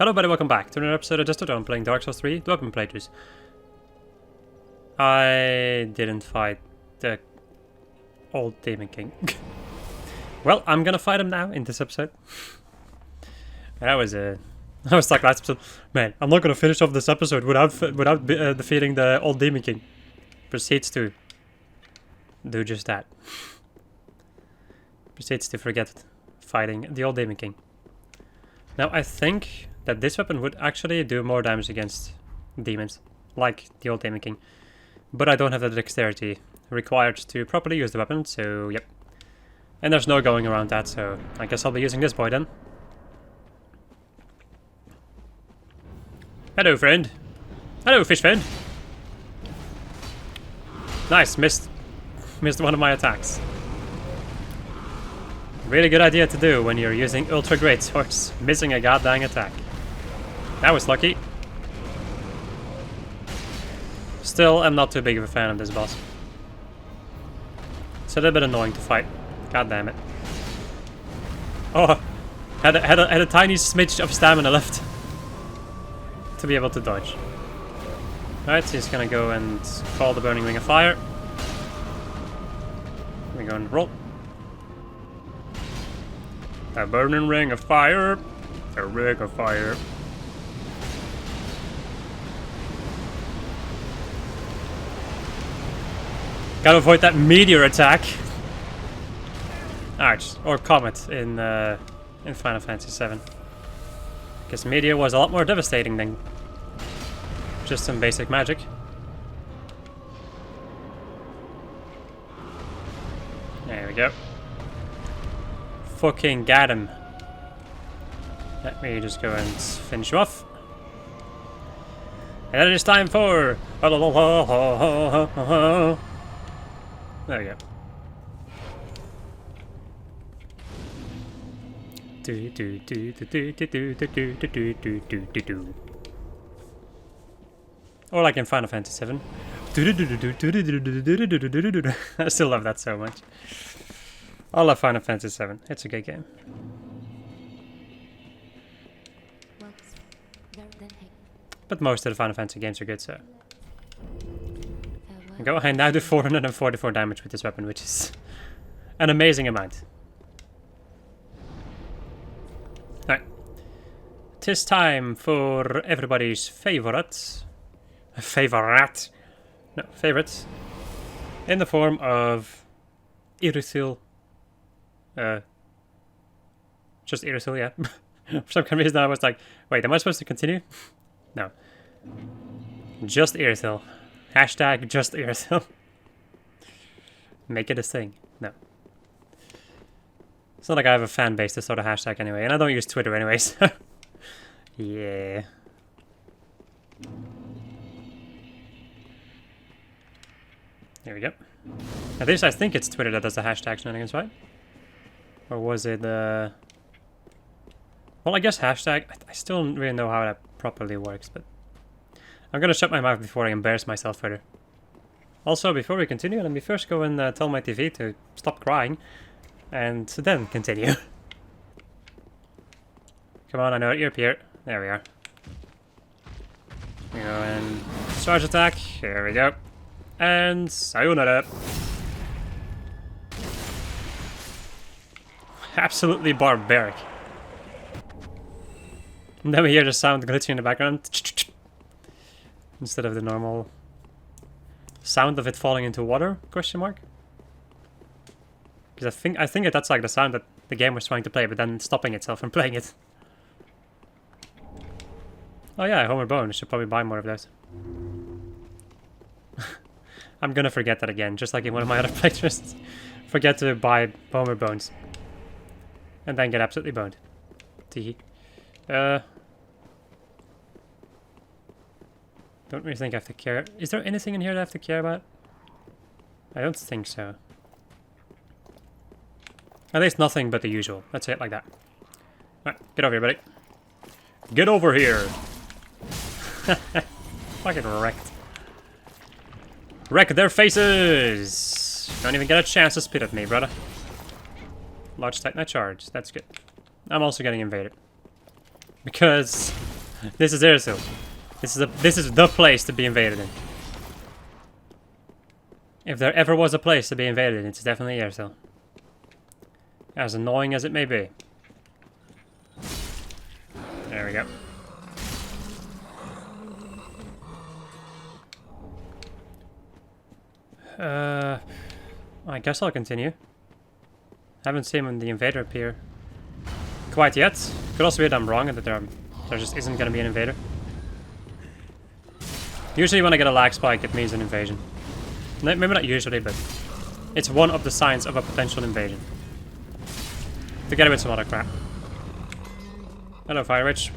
Hello everybody, welcome back to another episode of Just a Drone playing Dark Souls 3, the Weapon Playthroughs. I didn't fight the old Demon King. Well, I'm gonna fight him now in this episode. That was like last episode. Man, I'm not gonna finish off this episode without defeating the old Demon King. Proceeds to do just that. Proceeds to forget fighting the old Demon King. Now, I think that this weapon would actually do more damage against demons, like the old Demon King. But I don't have the dexterity required to properly use the weapon, so yep. And there's no going around that, so I guess I'll be using this boy then. Hello, friend. Hello, fish friend. Nice, missed one of my attacks. Really good idea to do when you're using ultra greatswords, missing a goddamn attack. That was lucky. Still, I'm not too big of a fan of this boss. It's a little bit annoying to fight. God damn it. Oh, had a tiny smidge of stamina left to be able to dodge. Alright, so he's gonna go and call the Burning Ring of Fire. We go and roll. A burning ring of fire. A ring of fire. Gotta avoid that meteor attack. Arch or comet in Final Fantasy VII. Because meteor was a lot more devastating than just some basic magic. There we go. Fucking got him. Let me just go and finish you off. And it is time for... There we go. Or like in Final Fantasy VII. I still love that so much. I love Final Fantasy VII. It's a good game. But most of the Final Fantasy games are good, so... Go ahead, now do 444 damage with this weapon, which is an amazing amount. Alright. 'Tis time for everybody's favorite. Favorite? No, favorite. In the form of Irithyll. Just Irithyll, yeah. For some reason I was like, wait, am I supposed to continue? No. Just Irithyll. Hashtag just Irithyll. Make it a thing. No. It's not like I have a fan base to sort of hashtag anyway, and I don't use Twitter anyway, so... Yeah. There we go. At least I think it's Twitter that does the hashtag shenanigans, right? Or was it, Well, I guess hashtag... I still don't really know how that properly works, but... I'm gonna shut my mouth before I embarrass myself further. Also, before we continue, let me first go and tell my TV to stop crying. And then continue. Come on, I know you're up here. There we are. We go and... Charge attack. Here we go. And... Sayonara. Absolutely barbaric. And then we hear the sound glitching in the background. Instead of the normal sound of it falling into water, question mark? Because I think that's like the sound that the game was trying to play, but then stopping itself from playing it. Oh yeah, Homer Bone. I should probably buy more of those. I'm gonna forget that again, just like in one of my other playthroughs. Forget to buy Homer Bones. And then get absolutely boned. Teehee. Don't really think I have to care. Is there anything in here that I have to care about? I don't think so. At least nothing but the usual. Let's say it like that. Alright, get over here, buddy. Get over here! Fucking wrecked. Wreck their faces! Don't even get a chance to spit at me, brother. Large Titanite charge. That's good. I'm also getting invaded. Because This is Irithyll. This is the place to be invaded in. If there ever was a place to be invaded in, it's definitely Irithyll. As annoying as it may be. There we go. I guess I'll continue. Haven't seen the invader appear quite yet. Could also be that I'm wrong and that there just isn't gonna be an invader. Usually when I get a lag spike, it means an invasion. Maybe not usually, but it's one of the signs of a potential invasion. Together with some other crap. Hello, Fire Witch.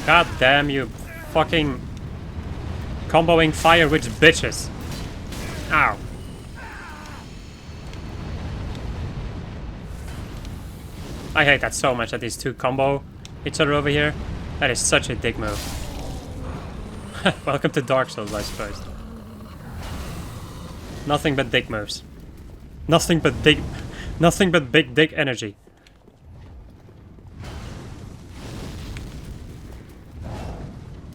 God damn you fucking comboing Fire Witch bitches. Ow. I hate that so much that these two combo each other over here. That is such a dick move. Welcome to Dark Souls, I suppose. Nothing but dick moves. Nothing but big dick energy.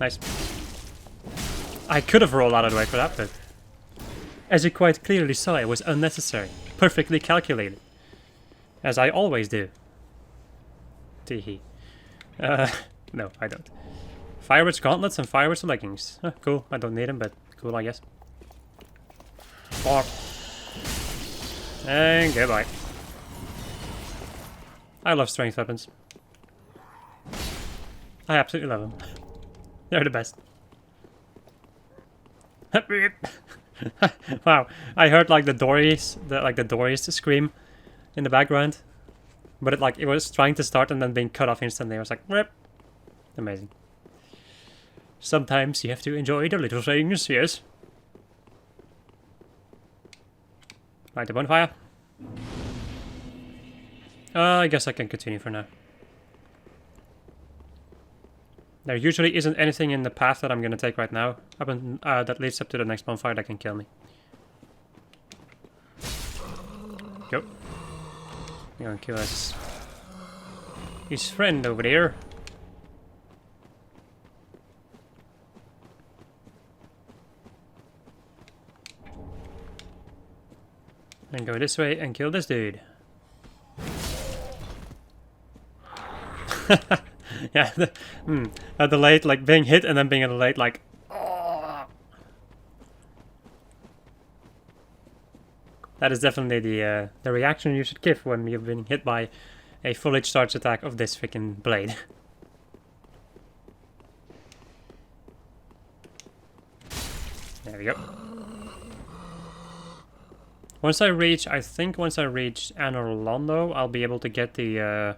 Nice. I could have rolled out of the way for that, but as you quite clearly saw, it was unnecessary. Perfectly calculated. As I always do. Teehee. No, I don't. Fire Witch gauntlets and Fire Witch leggings. Cool, I don't need them, but cool, I guess. Fuck. And goodbye. I love strength weapons. I absolutely love them. They're the best. Wow, I heard like the Dories scream in the background, but it was trying to start and then being cut off instantly. I was like, rip. Amazing. Sometimes you have to enjoy the little things, yes. Light the bonfire. I guess I can continue for now. There usually isn't anything in the path that I'm gonna take right now that leads up to the next bonfire that can kill me. Go. I'm gonna kill his friend over there. And go this way and kill this dude. Yeah, at the late, like being hit and then being at the late, like. Oh. That is definitely the reaction you should give when you've been hit by a full charge attack of this freaking blade. There we go. Once I reach Anor Londo, I'll be able to get the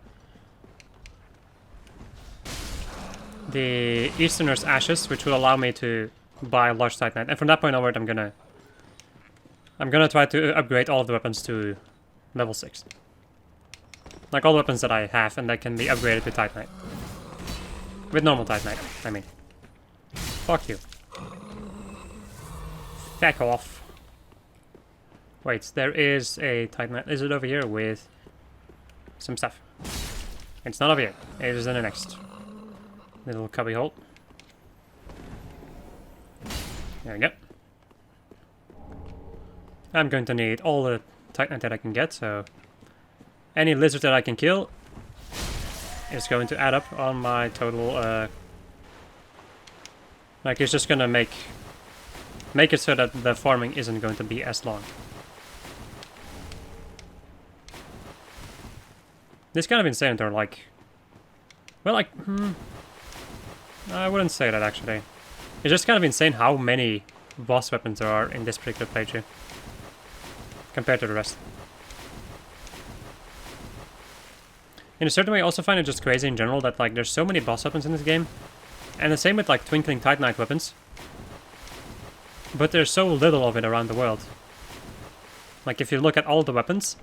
Easterner's Ashes, which will allow me to buy large Titanite. And from that point onward, I'm gonna try to upgrade all of the weapons to level 6. Like all the weapons that I have, and that can be upgraded with Titanite. With normal Titanite, I mean. Fuck you. Back off. Wait, there is a Titanite lizard over here with some stuff. It's not over here. It is in the next little cubby hole. There we go. I'm going to need all the Titanite that I can get, so any lizard that I can kill is going to add up on my total, like it's just gonna make it so that the farming isn't going to be as long. This kind of insane, or like, well, like, I wouldn't say that actually. It's just kind of insane how many boss weapons there are in this particular playthrough compared to the rest. In a certain way, I also find it just crazy in general that like there's so many boss weapons in this game, and the same with like Twinkling Titanite weapons, but there's so little of it around the world. Like if you look at all the weapons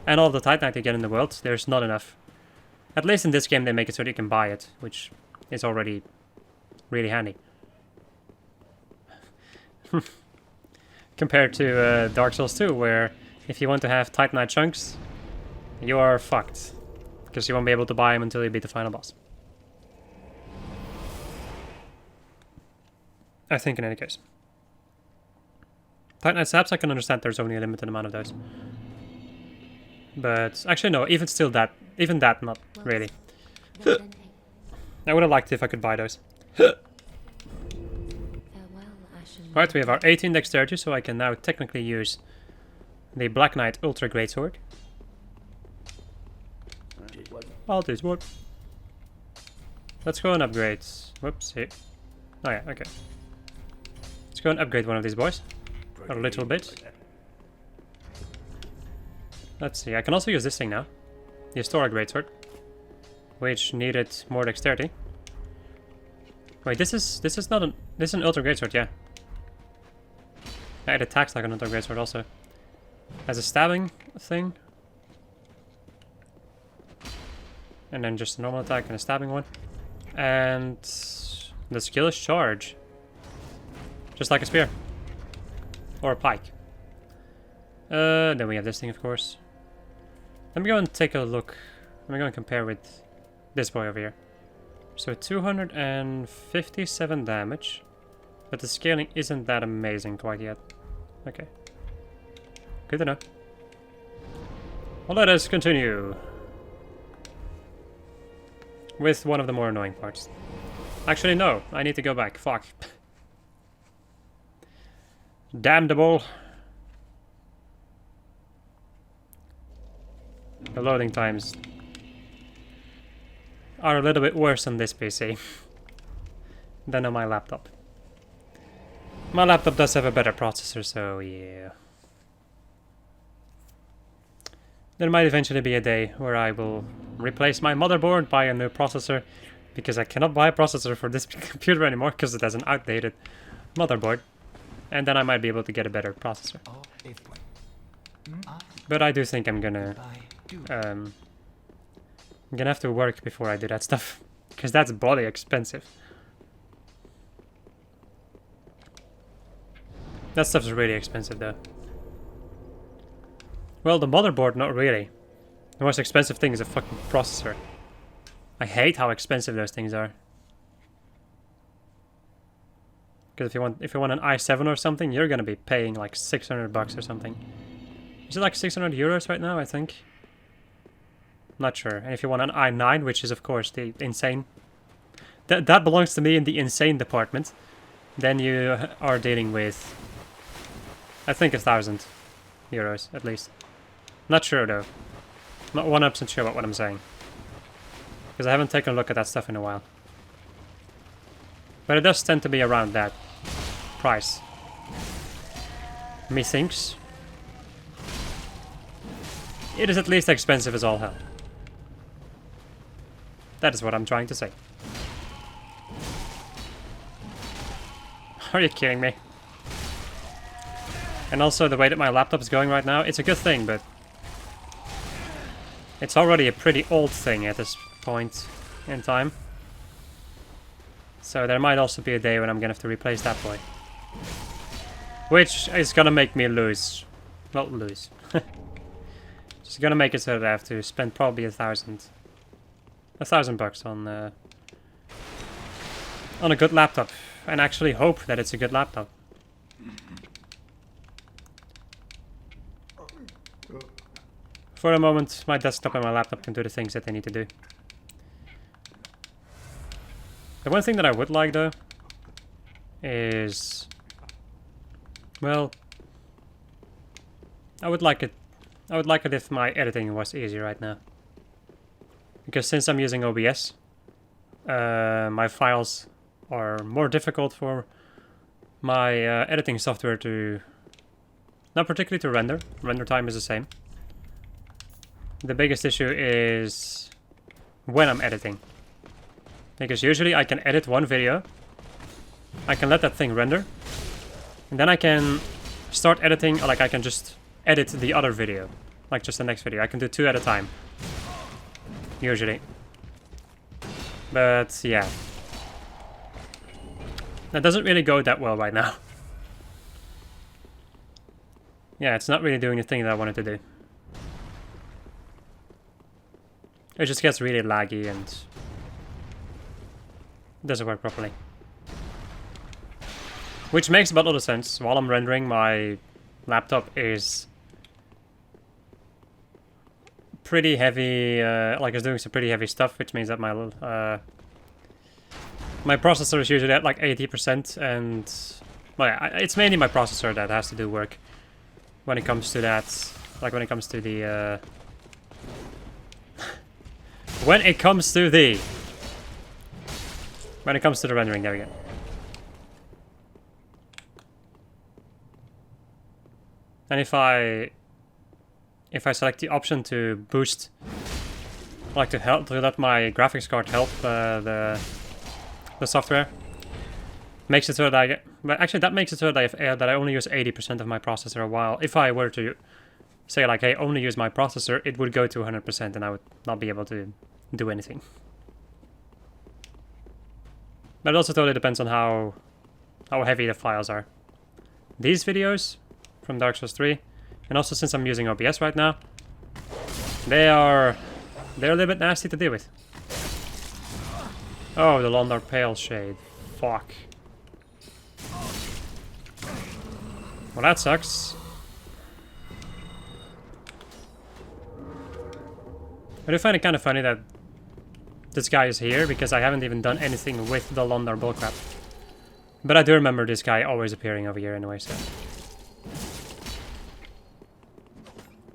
and all the Titanite you get in the world, there's not enough. At least in this game they make it so that you can buy it, which is already really handy. Compared to Dark Souls 2, where if you want to have Titanite chunks, you are fucked. Because you won't be able to buy them until you beat the final boss. I think in any case. Titanite saps, I can understand there's only a limited amount of those. But actually no, even still that, not really. I would have liked it if I could buy those. Right, we have our 18 dexterity, so I can now technically use the Black Knight Ultra Greatsword. I'll do what? Let's go and upgrade. Whoops, here. Oh yeah, okay. Let's go and upgrade one of these boys. A little bit. Let's see, I can also use this thing now. The Historic Greatsword. Which needed more dexterity. Wait, this is not an... This is an Ultra Greatsword, yeah. Yeah, it attacks like an Ultra Greatsword also. Has a stabbing thing. And then just a normal attack and a stabbing one. And the skill is charge. Just like a spear. Or a pike. Then we have this thing, of course. Let me go and take a look. Let me go and compare with this boy over here. So 257 damage. But the scaling isn't that amazing quite yet. Okay. Good to know. Well, let us continue. With one of the more annoying parts. Actually, no. I need to go back. Fuck. Damnable. The loading times are a little bit worse on this PC than on my laptop. My laptop does have a better processor, so yeah. There might eventually be a day where I will replace my motherboard by a new processor, because I cannot buy a processor for this computer anymore because it has an outdated motherboard. And then I might be able to get a better processor. But I do think I'm gonna have to work before I do that stuff, because that's bloody expensive. That stuff's really expensive though. Well, the motherboard, not really. The most expensive thing is a fucking processor. I hate how expensive those things are. Because if you want an i7 or something, you're gonna be paying like 600 bucks or something. Is it like 600 euros right now, I think? Not sure. And if you want an i9, which is of course the insane... That belongs to me in the insane department. Then you are dealing with... I think 1,000 euros, at least. Not sure though. Not 100% sure about what I'm saying. Because I haven't taken a look at that stuff in a while. But it does tend to be around that price. Methinks. It is at least expensive as all hell. That is what I'm trying to say. Are you kidding me? And also the way that my laptop is going right now, it's a good thing, but... It's already a pretty old thing at this point in time. So there might also be a day when I'm gonna have to replace that boy. Which is gonna make me lose. Not lose. Just gonna make it so that I have to spend probably 1,000 bucks on a good laptop. And actually hope that it's a good laptop. For the moment, my desktop and my laptop can do the things that they need to do. The one thing that I would like though is, well, I would like it if my editing was easy right now. Because since I'm using OBS, my files are more difficult for my editing software to, not particularly to render. Render time is the same. The biggest issue is when I'm editing. Because usually I can edit one video, I can let that thing render, and then I can start editing, like I can just edit the other video, like just the next video. I can do 2 at a time, usually. But yeah, that doesn't really go that well right now. Yeah, it's not really doing the thing that I wanted to do. It just gets really laggy and doesn't work properly. Which makes a lot of sense. While I'm rendering, my laptop is pretty heavy, like it's doing some pretty heavy stuff, which means that my processor is usually at like 80%, and well, yeah, it's mainly my processor that has to do work when it comes to that. Like when it comes to the when it comes to the rendering. There we go. And if I select the option to boost, like to let my graphics card help the software, makes it so that that makes it so that I only use 80% of my processor. While if I were to say like, hey, only use my processor, it would go to 100%, and I would not be able to do anything. But it also totally depends on how heavy the files are. These videos from Dark Souls 3, and also since I'm using OBS right now, they're a little bit nasty to deal with. Oh, the Londar Pale Shade. Fuck. Well, that sucks. I do find it kind of funny that this guy is here, because I haven't even done anything with the Londar bullcrap. But I do remember this guy always appearing over here anyway, so...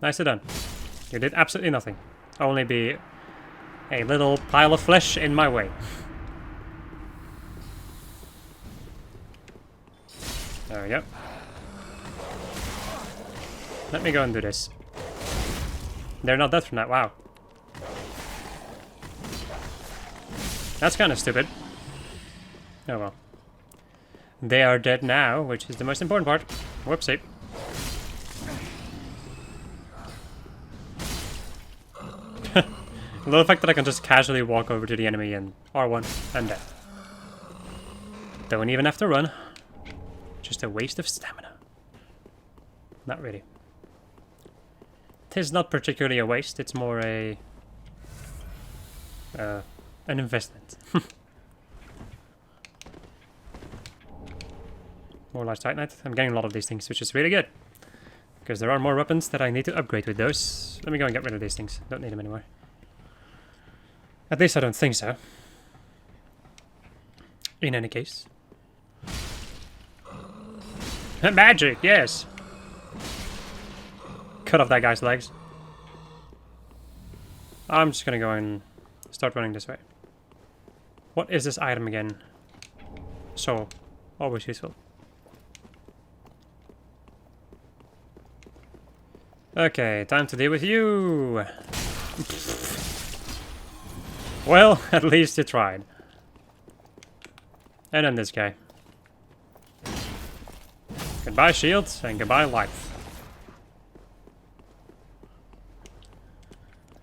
Nicely done. You did absolutely nothing. Only be a little pile of flesh in my way. There we go. Let me go and do this. They're not dead from that, wow. That's kind of stupid. Oh well. They are dead now, which is the most important part. Whoopsie. The fact that I can just casually walk over to the enemy and R1 and dead. Don't even have to run. Just a waste of stamina. Not really. Tis not particularly a waste, it's more an investment. More large Titanite. I'm getting a lot of these things, which is really good. Because there are more weapons that I need to upgrade with those. Let me go and get rid of these things. Don't need them anymore. At least I don't think so. In any case. Magic, yes! Cut off that guy's legs. I'm just gonna go and start running this way. What is this item again? So, always useful. Okay, time to deal with you! Well, at least you tried. And then this guy. Goodbye shield, and goodbye life.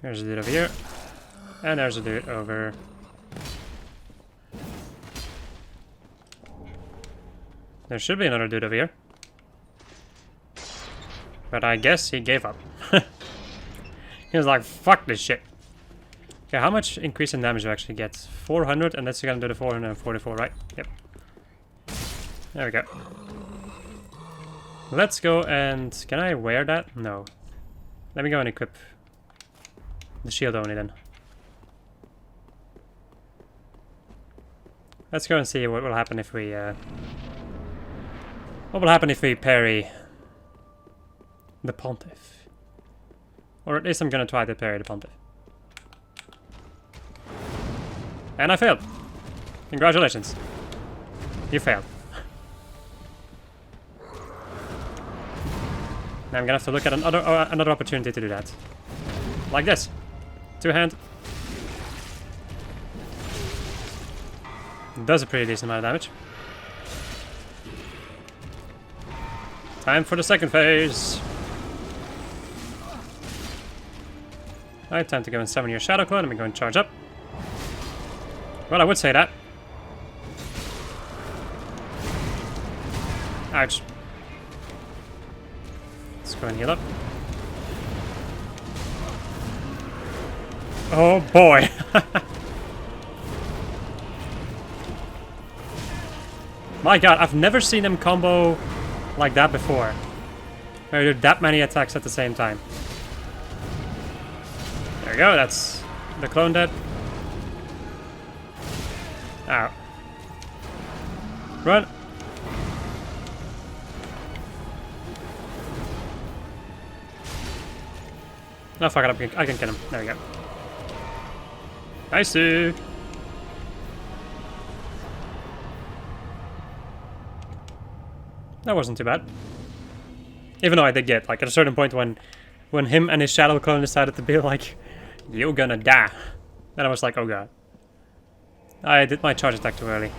There's a dude over here. And there's a dude over... There should be another dude over here. But I guess he gave up. He was like, fuck this shit. Okay, how much increase in damage do I actually get? 400, and that's gonna do the 444, right? Yep. There we go. Let's go and... Can I wear that? No. Let me go and equip the shield only then. Let's go and see what will happen if we... What will happen if we parry the Pontiff? Or at least I'm gonna try to parry the Pontiff. And I failed. Congratulations. You failed. Now I'm gonna have to look at another opportunity to do that. Like this. Two-hand. Does a pretty decent amount of damage. Time for the second phase. Alright, time to go and summon your Shadow Clone. I'm going to charge up. Well, I would say that. Ouch. Let's go and heal up. Oh boy! My god, I've never seen him combo like that before. Where you do that many attacks at the same time. There we go, that's the clone dead. Ow. Run! No, fuck it up, I can kill him. There we go. I see. That wasn't too bad. Even though I did get, like, at a certain point when him and his shadow clone decided to be like, you're gonna die. Then I was like, oh god. I did my charge attack too early.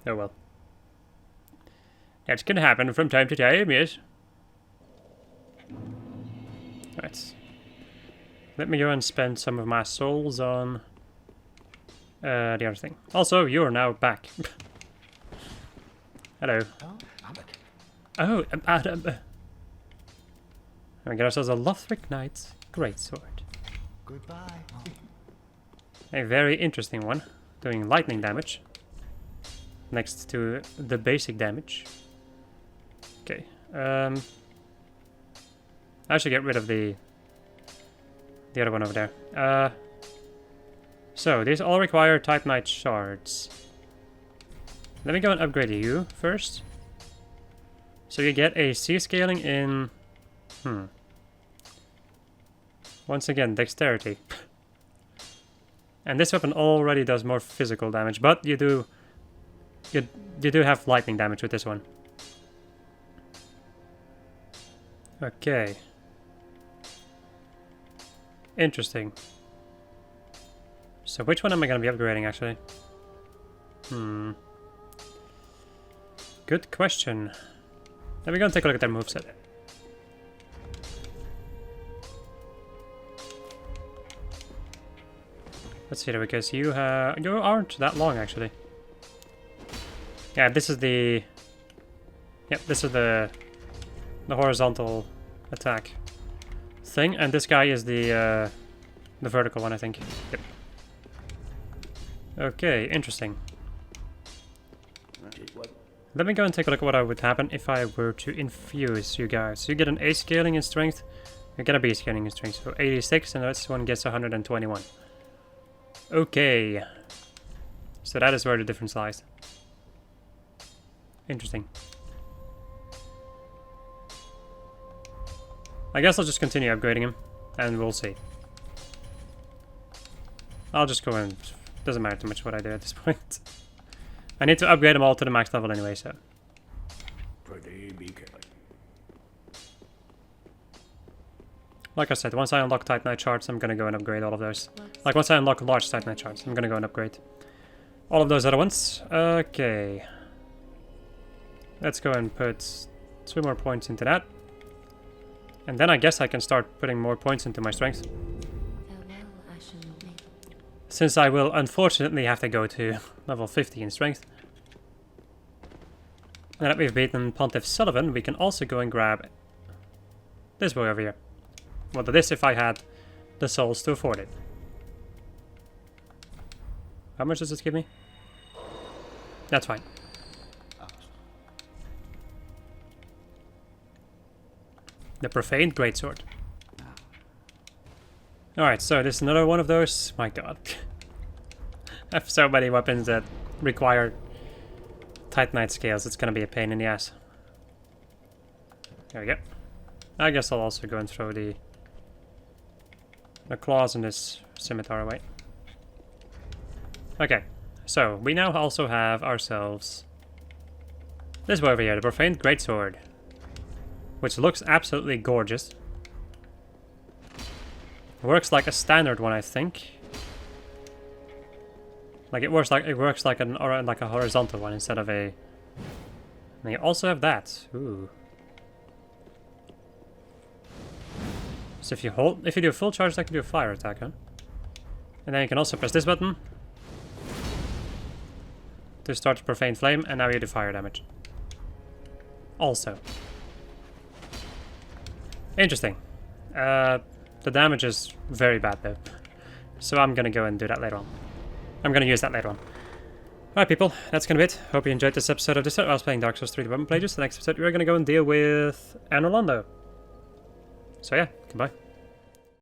Oh well. That can happen from time to time, yes. Right. Let me go and spend some of my souls on the other thing. Also, you're now back. Hello. Oh, we get ourselves a Lothric Knight's Greatsword. Goodbye. A very interesting one, doing lightning damage next to the basic damage. Okay, I should get rid of the other one over there. So these all require Titanite shards. Let me go and upgrade you first. So you get a C scaling in... Once again, dexterity. And this weapon already does more physical damage, but you do have lightning damage with this one. Okay. Interesting. So which one am I going to be upgrading, actually? Good question. Let me go and take a look at their moveset. Let's see there, because you aren't that long, actually. Yeah, this is the... Yep, this is the horizontal attack thing, and this guy is the vertical one, I think. Yep. Okay, interesting. Let me go and take a look at what would happen if I were to infuse you guys. You get an A scaling in strength, you get a B scaling in strength, so 86, and this one gets 121. Okay. So that is where the difference lies. Interesting. I guess I'll just continue upgrading him, and we'll see. I'll just go and... Doesn't matter too much what I do at this point. I need to upgrade them all to the max level anyway, so... Like I said, once I unlock Titanite shards, I'm gonna go and upgrade all of those. Like, once I unlock large Titanite shards, I'm gonna go and upgrade all of those other ones. Okay. Let's go and put 2 more points into that. And then I guess I can start putting more points into my strength. Since I will unfortunately have to go to level 50 in strength. Now that we've beaten Pontiff Sullivan, we can also go and grab this boy over here. Well, this if I had the souls to afford it. How much does this give me? That's fine. The Profaned Greatsword. Alright, so this is another one of those. My god. I have so many weapons that require Titanite scales, it's gonna be a pain in the ass. There we go. I guess I'll also go and throw the claws in this scimitar away. Okay, so we now also have ourselves this boy over here, the Profaned Greatsword, which looks absolutely gorgeous. Works like a standard one, I think. Like it works like a horizontal one instead of a. And you also have that. Ooh. So if you do a full charge, that can do a fire attack, huh? And then you can also press this button to start the Profane Flame, and now you do fire damage. Also. Interesting. The damage is very bad though. So I'm gonna go and do that later on. I'm gonna use that later on. Alright people, that's gonna be it. Hope you enjoyed this episode of this. I was playing Dark Souls 3 Development Pages. The next episode we're gonna go and deal with Anne Orlando. So yeah, goodbye.